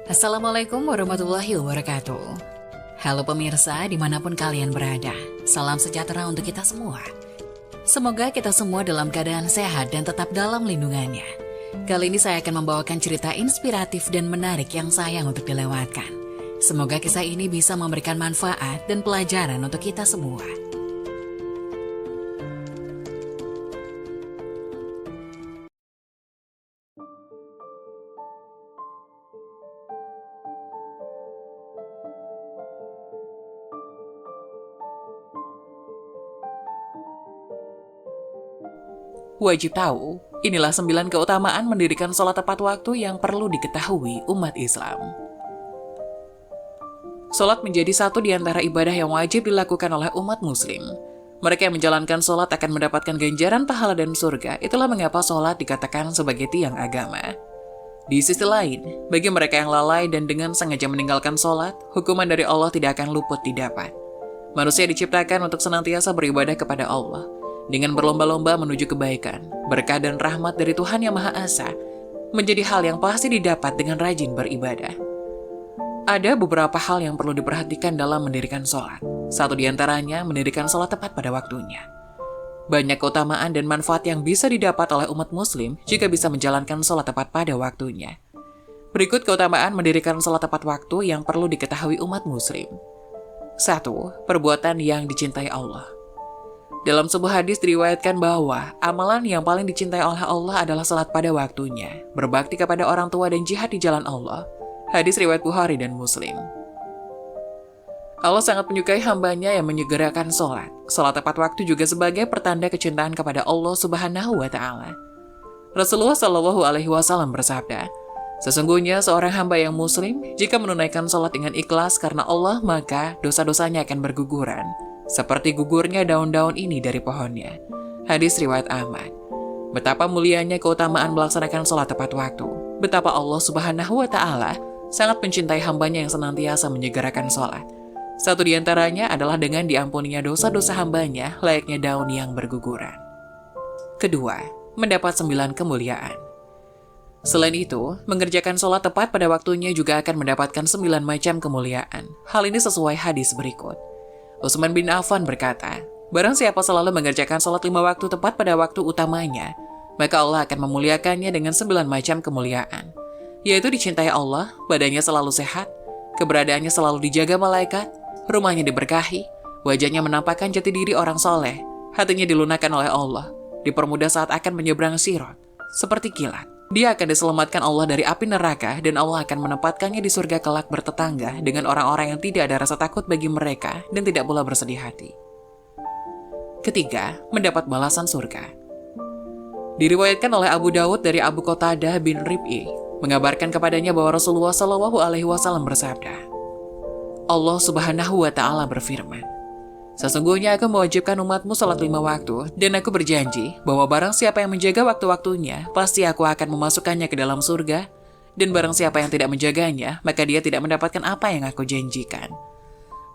Assalamualaikum warahmatullahi wabarakatuh. Halo pemirsa dimanapun kalian berada, salam sejahtera untuk kita semua. Semoga kita semua dalam keadaan sehat dan tetap dalam lindungannya. Kali ini saya akan membawakan cerita inspiratif dan menarik yang sayang untuk dilewatkan. Semoga kisah ini bisa memberikan manfaat dan pelajaran untuk kita semua. Wajib tahu, inilah 9 keutamaan mendirikan sholat tepat waktu yang perlu diketahui umat Islam. Sholat menjadi satu di antara ibadah yang wajib dilakukan oleh umat muslim. Mereka yang menjalankan sholat akan mendapatkan ganjaran pahala dan surga, itulah mengapa sholat dikatakan sebagai tiang agama. Di sisi lain, bagi mereka yang lalai dan dengan sengaja meninggalkan sholat, hukuman dari Allah tidak akan luput didapat. Manusia diciptakan untuk senantiasa beribadah kepada Allah, dengan berlomba-lomba menuju kebaikan, berkah dan rahmat dari Tuhan Yang Maha Esa, menjadi hal yang pasti didapat dengan rajin beribadah. Ada beberapa hal yang perlu diperhatikan dalam mendirikan sholat. Satu di antaranya, mendirikan sholat tepat pada waktunya. Banyak keutamaan dan manfaat yang bisa didapat oleh umat muslim jika bisa menjalankan sholat tepat pada waktunya. Berikut keutamaan mendirikan sholat tepat waktu yang perlu diketahui umat muslim. 1. Perbuatan yang dicintai Allah. Dalam sebuah hadis diriwayatkan bahwa amalan yang paling dicintai oleh Allah adalah salat pada waktunya, berbakti kepada orang tua dan jihad di jalan Allah. Hadis riwayat Bukhari dan Muslim. Allah sangat menyukai hambanya yang menyegerakan sholat. Sholat tepat waktu juga sebagai pertanda kecintaan kepada Allah Subhanahu wa Ta'ala. Rasulullah Shallallahu Alaihi Wasallam bersabda, "Sesungguhnya seorang hamba yang muslim, jika menunaikan sholat dengan ikhlas karena Allah, maka dosa-dosanya akan berguguran seperti gugurnya daun-daun ini dari pohonnya." Hadis riwayat Ahmad. Betapa mulianya keutamaan melaksanakan sholat tepat waktu. Betapa Allah Subhanahu wa Ta'ala sangat mencintai hambanya yang senantiasa menyegerakan sholat. Satu di antaranya adalah dengan diampuninya dosa-dosa hambanya layaknya daun yang berguguran. Kedua, mendapat 9 kemuliaan. Selain itu, mengerjakan sholat tepat pada waktunya juga akan mendapatkan 9 macam kemuliaan. Hal ini sesuai hadis berikut. Utsman bin Affan berkata, "Barang siapa selalu mengerjakan sholat 5 waktu tepat pada waktu utamanya, maka Allah akan memuliakannya dengan 9 macam kemuliaan, yaitu dicintai Allah, badannya selalu sehat, keberadaannya selalu dijaga malaikat, rumahnya diberkahi, wajahnya menampakkan jati diri orang soleh, hatinya dilunakkan oleh Allah, dipermudah saat akan menyeberang sirat, seperti kilat. Dia akan diselamatkan Allah dari api neraka dan Allah akan menempatkannya di surga kelak bertetangga dengan orang-orang yang tidak ada rasa takut bagi mereka dan tidak pula bersedih hati." Ketiga, mendapat balasan surga. Diriwayatkan oleh Abu Dawud dari Abu Qatadah bin Rib'i, mengabarkan kepadanya bahwa Rasulullah Shallallahu Alaihi Wasallam bersabda, "Allah Subhanahu wa Ta'ala berfirman, sesungguhnya aku mewajibkan umatmu salat 5 waktu, dan aku berjanji bahwa barang siapa yang menjaga waktu-waktunya, pasti aku akan memasukkannya ke dalam surga, dan barang siapa yang tidak menjaganya, maka dia tidak mendapatkan apa yang aku janjikan."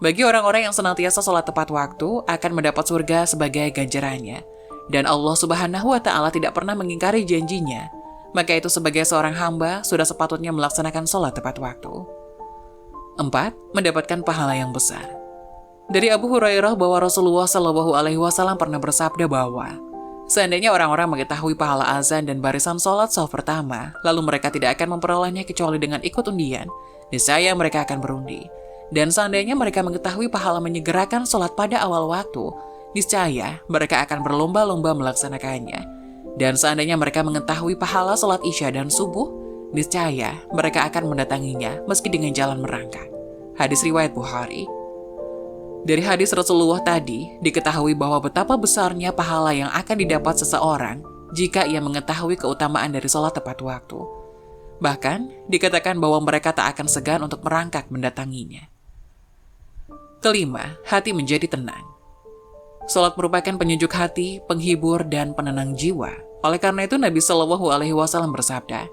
Bagi orang-orang yang senantiasa salat tepat waktu, akan mendapat surga sebagai ganjarannya, dan Allah Subhanahu wa Ta'ala tidak pernah mengingkari janjinya, maka itu sebagai seorang hamba sudah sepatutnya melaksanakan salat tepat waktu. 4. Mendapatkan pahala yang besar. Dari Abu Hurairah bahwa Rasulullah Shallallahu Alaihi Wasallam pernah bersabda bahwa seandainya orang-orang mengetahui pahala azan dan barisan sholat saf pertama, lalu mereka tidak akan memperolehnya kecuali dengan ikut undian, niscaya mereka akan berundi. Dan seandainya mereka mengetahui pahala menyegerakan sholat pada awal waktu, niscaya mereka akan berlomba-lomba melaksanakannya. Dan seandainya mereka mengetahui pahala sholat isya dan subuh, niscaya mereka akan mendatanginya meski dengan jalan merangkak. Hadis riwayat Bukhari. Dari hadis Rasulullah tadi, diketahui bahwa betapa besarnya pahala yang akan didapat seseorang jika ia mengetahui keutamaan dari sholat tepat waktu. Bahkan, dikatakan bahwa mereka tak akan segan untuk merangkak mendatanginya. Kelima, hati menjadi tenang. Sholat merupakan penyejuk hati, penghibur, dan penenang jiwa. Oleh karena itu, Nabi Shallallahu Alaihi Wasallam bersabda,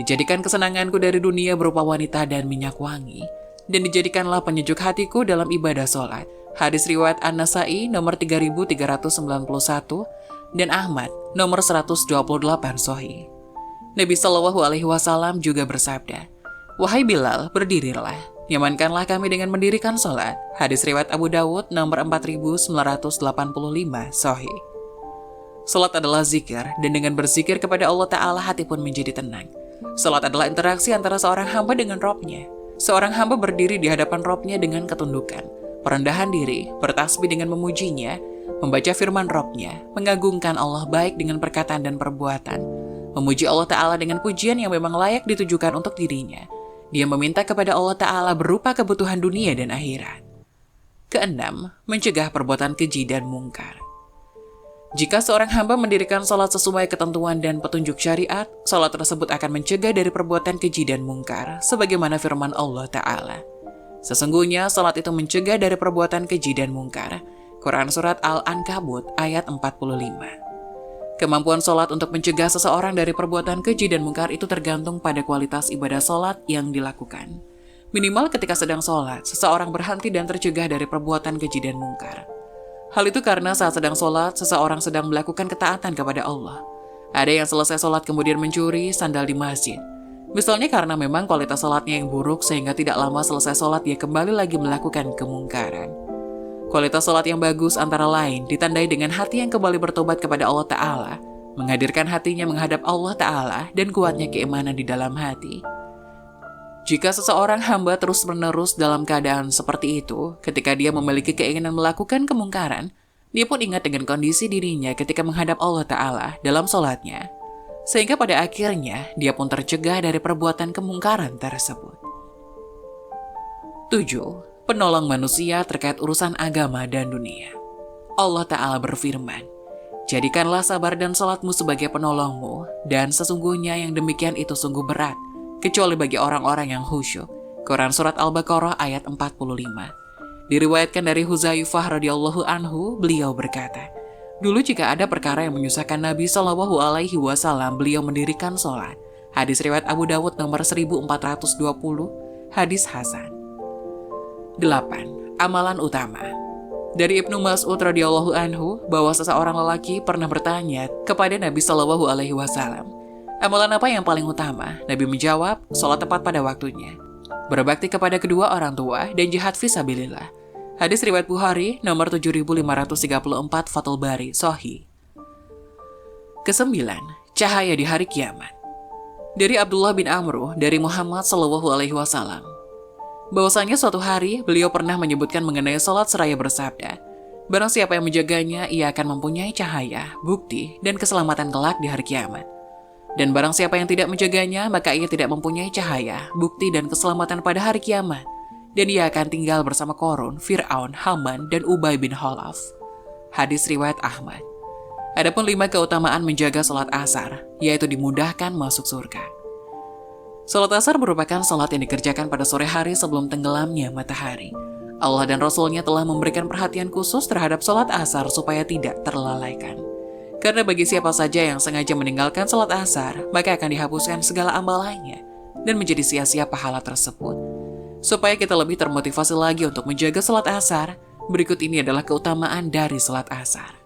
"Dijadikan kesenanganku dari dunia berupa wanita dan minyak wangi, dan dijadikanlah penyejuk hatiku dalam ibadah sholat." Hadis riwayat An-Nasai nomor 3391 dan Ahmad nomor 128 Sahih. Nabi Shallallahu Alaihi Wasallam juga bersabda, "Wahai Bilal, berdirilah. Nyamankanlah kami dengan mendirikan sholat." Hadis riwayat Abu Dawud nomor 4985 Sahih. Sholat adalah zikir, dan dengan berzikir kepada Allah Ta'ala hati pun menjadi tenang. Sholat adalah interaksi antara seorang hamba dengan Robnya. Seorang hamba berdiri di hadapan Robnya dengan ketundukan, perendahan diri, bertasbih dengan memujinya, membaca firman Robnya, mengagungkan Allah baik dengan perkataan dan perbuatan, memuji Allah Ta'ala dengan pujian yang memang layak ditujukan untuk dirinya. Dia meminta kepada Allah Ta'ala berupa kebutuhan dunia dan akhirat. Keenam, mencegah perbuatan keji dan mungkar. Jika seorang hamba mendirikan sholat sesuai ketentuan dan petunjuk syariat, sholat tersebut akan mencegah dari perbuatan keji dan mungkar, sebagaimana firman Allah Ta'ala. Sesungguhnya, sholat itu mencegah dari perbuatan keji dan mungkar. Quran Surat Al-Ankabut ayat 45. Kemampuan sholat untuk mencegah seseorang dari perbuatan keji dan mungkar itu tergantung pada kualitas ibadah sholat yang dilakukan. Minimal ketika sedang sholat, seseorang berhenti dan tercegah dari perbuatan keji dan mungkar. Hal itu karena saat sedang sholat, seseorang sedang melakukan ketaatan kepada Allah. Ada yang selesai sholat kemudian mencuri sandal di masjid. Misalnya karena memang kualitas sholatnya yang buruk sehingga tidak lama selesai sholat dia kembali lagi melakukan kemungkaran. Kualitas sholat yang bagus antara lain ditandai dengan hati yang kembali bertobat kepada Allah Ta'ala, menghadirkan hatinya menghadap Allah Ta'ala, dan kuatnya keimanan di dalam hati. Jika seseorang hamba terus-menerus dalam keadaan seperti itu, ketika dia memiliki keinginan melakukan kemungkaran, dia pun ingat dengan kondisi dirinya ketika menghadap Allah Ta'ala dalam sholatnya, sehingga pada akhirnya dia pun tercegah dari perbuatan kemungkaran tersebut. 7. Penolong manusia terkait urusan agama dan dunia. Allah Ta'ala berfirman, "Jadikanlah sabar dan sholatmu sebagai penolongmu, dan sesungguhnya yang demikian itu sungguh berat, kecuali bagi orang-orang yang khusyuk." Quran Surat Al-Baqarah ayat 45. Diriwayatkan dari Huzaifah radhiyallahu anhu, beliau berkata, "Dulu jika ada perkara yang menyusahkan Nabi Shallallahu Alaihi Wasallam, beliau mendirikan sholat." Hadis riwayat Abu Dawud nomor 1420, hadis Hasan. 8. Amalan utama. Dari Ibnu Mas'ud radhiyallahu anhu bahwa seseorang lelaki pernah bertanya kepada Nabi Shallallahu Alaihi Wasallam, "Amalan apa yang paling utama?" Nabi menjawab, "Sholat tepat pada waktunya, berbakti kepada kedua orang tua, dan jihad fisabilillah." Hadis riwayat Bukhari nomor 7534 Fathul Bari Sahih. Kesembilan, cahaya di hari kiamat. Dari Abdullah bin Amru dari Muhammad Shallallahu Alaihi Wasallam, bahwasanya suatu hari beliau pernah menyebutkan mengenai sholat seraya bersabda, "Barang siapa yang menjaganya, ia akan mempunyai cahaya, bukti, dan keselamatan kelak di hari kiamat. Dan barang siapa yang tidak menjaganya, maka ia tidak mempunyai cahaya, bukti, dan keselamatan pada hari kiamat. Dan ia akan tinggal bersama Korun, Fir'aun, Haman, dan Ubay bin Khalaf." Hadis riwayat Ahmad. Adapun 5 keutamaan menjaga sholat asar, yaitu dimudahkan masuk surga. Sholat asar merupakan sholat yang dikerjakan pada sore hari sebelum tenggelamnya matahari. Allah dan Rasul-Nya telah memberikan perhatian khusus terhadap sholat asar supaya tidak terlalaikan. Karena bagi siapa saja yang sengaja meninggalkan sholat asar, maka akan dihapuskan segala amalannya dan menjadi sia-sia pahala tersebut. Supaya kita lebih termotivasi lagi untuk menjaga sholat asar, berikut ini adalah keutamaan dari sholat asar.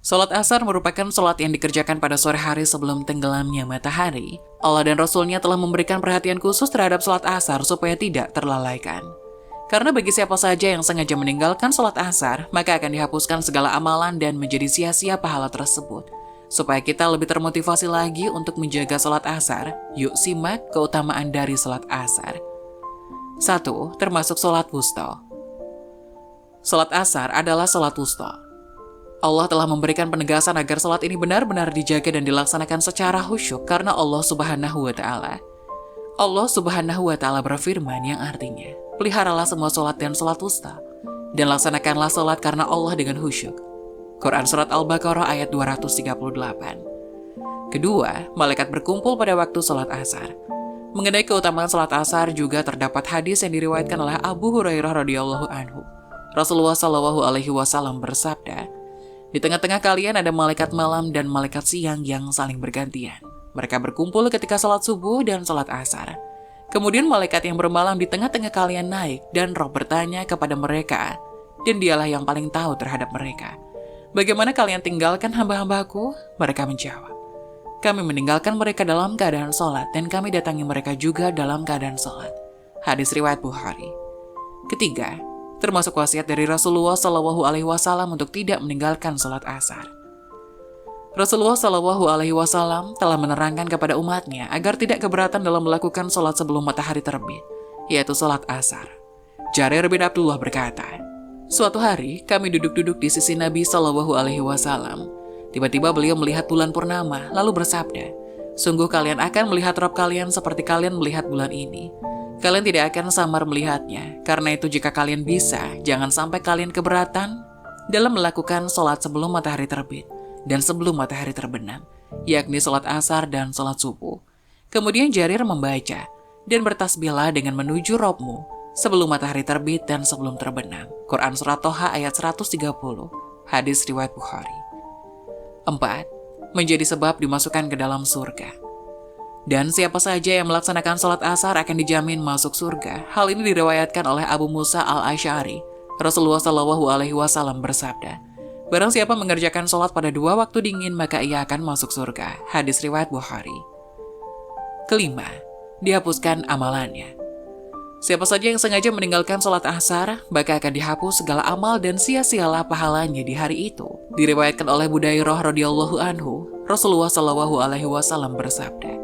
Sholat asar merupakan sholat yang dikerjakan pada sore hari sebelum tenggelamnya matahari. Allah dan Rasul-Nya telah memberikan perhatian khusus terhadap sholat asar supaya tidak terlalaikan. Karena bagi siapa saja yang sengaja meninggalkan sholat asar, maka akan dihapuskan segala amalan dan menjadi sia-sia pahala tersebut. Supaya kita lebih termotivasi lagi untuk menjaga sholat asar, yuk simak keutamaan dari sholat asar. 1. Termasuk sholat wusta. Sholat asar adalah sholat wusta. Allah telah memberikan penegasan agar sholat ini benar-benar dijaga dan dilaksanakan secara khusyuk karena Allah Subhanahu wa Ta'ala. Allah Subhanahu wa Ta'ala berfirman yang artinya, "Peliharalah semua sholat dan sholat wusta, dan laksanakanlah sholat karena Allah dengan khusyuk." Quran Surat Al-Baqarah ayat 238. Kedua, malaikat berkumpul pada waktu sholat asar. Mengenai keutamaan sholat asar juga terdapat hadis yang diriwayatkan oleh Abu Hurairah radhiyallahu anhu. Rasulullah Shallallahu Alaihi Wasallam bersabda, "Di tengah-tengah kalian ada malaikat malam dan malaikat siang yang saling bergantian. Mereka berkumpul ketika salat subuh dan salat asar. Kemudian malaikat yang bermalam di tengah-tengah kalian naik dan Roh bertanya kepada mereka, dan dialah yang paling tahu terhadap mereka. Bagaimana kalian tinggalkan hamba-hambaku?" Mereka menjawab, Kami meninggalkan mereka dalam keadaan sholat dan kami datangi mereka juga dalam keadaan sholat. Hadis riwayat Bukhari. Ketiga, termasuk wasiat dari Rasulullah Shallallahu Alaihi Wasallam untuk tidak meninggalkan sholat asar. Rasulullah Shallallahu Alaihi Wasallam telah menerangkan kepada umatnya agar tidak keberatan dalam melakukan sholat sebelum matahari terbit, yaitu sholat asar. Jarir bin Abdullah berkata, suatu hari kami duduk-duduk di sisi Nabi Shallallahu Alaihi Wasallam. Tiba-tiba beliau melihat bulan purnama, lalu bersabda, sungguh kalian akan melihat Rabb kalian seperti kalian melihat bulan ini. Kalian tidak akan samar melihatnya, karena itu jika kalian bisa, jangan sampai kalian keberatan dalam melakukan sholat sebelum matahari terbit dan sebelum matahari terbenam, yakni sholat asar dan sholat subuh. Kemudian Jarir membaca, dan bertasbihlah dengan menuju Rabbmu sebelum matahari terbit dan sebelum terbenam. Quran Surat Toha ayat 130, hadis riwayat Bukhari. 4. Menjadi sebab dimasukkan ke dalam surga. Dan siapa saja yang melaksanakan sholat asar akan dijamin masuk surga. Hal ini diriwayatkan oleh Abu Musa al-Asy'ari. Rasulullah Shallallahu Alaihi Wasallam bersabda, barang siapa mengerjakan sholat pada 2 waktu dingin, maka ia akan masuk surga. Hadis riwayat Bukhari. Kelima, dihapuskan amalannya. Siapa saja yang sengaja meninggalkan sholat asar, maka akan dihapus segala amal dan sia-sialah pahalanya di hari itu. Diriwayatkan oleh Budairah radhiyallahu anhu, Rasulullah Shallallahu Alaihi Wasallam bersabda,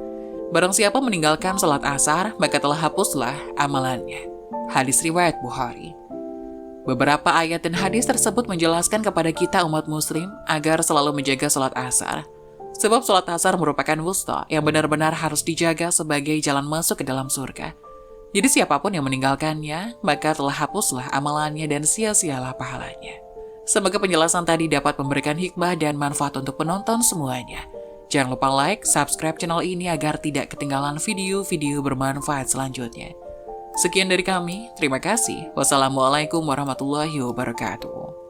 barang siapa meninggalkan sholat asar, maka telah hapuslah amalannya. Hadis riwayat Bukhari. Beberapa ayat dan hadis tersebut menjelaskan kepada kita umat muslim agar selalu menjaga sholat asar. Sebab sholat asar merupakan wusta yang benar-benar harus dijaga sebagai jalan masuk ke dalam surga. Jadi siapapun yang meninggalkannya, maka telah hapuslah amalannya dan sia-sialah pahalanya. Semoga penjelasan tadi dapat memberikan hikmah dan manfaat untuk penonton semuanya. Jangan lupa like, subscribe channel ini agar tidak ketinggalan video-video bermanfaat selanjutnya. Sekian dari kami, terima kasih. Wassalamualaikum warahmatullahi wabarakatuh.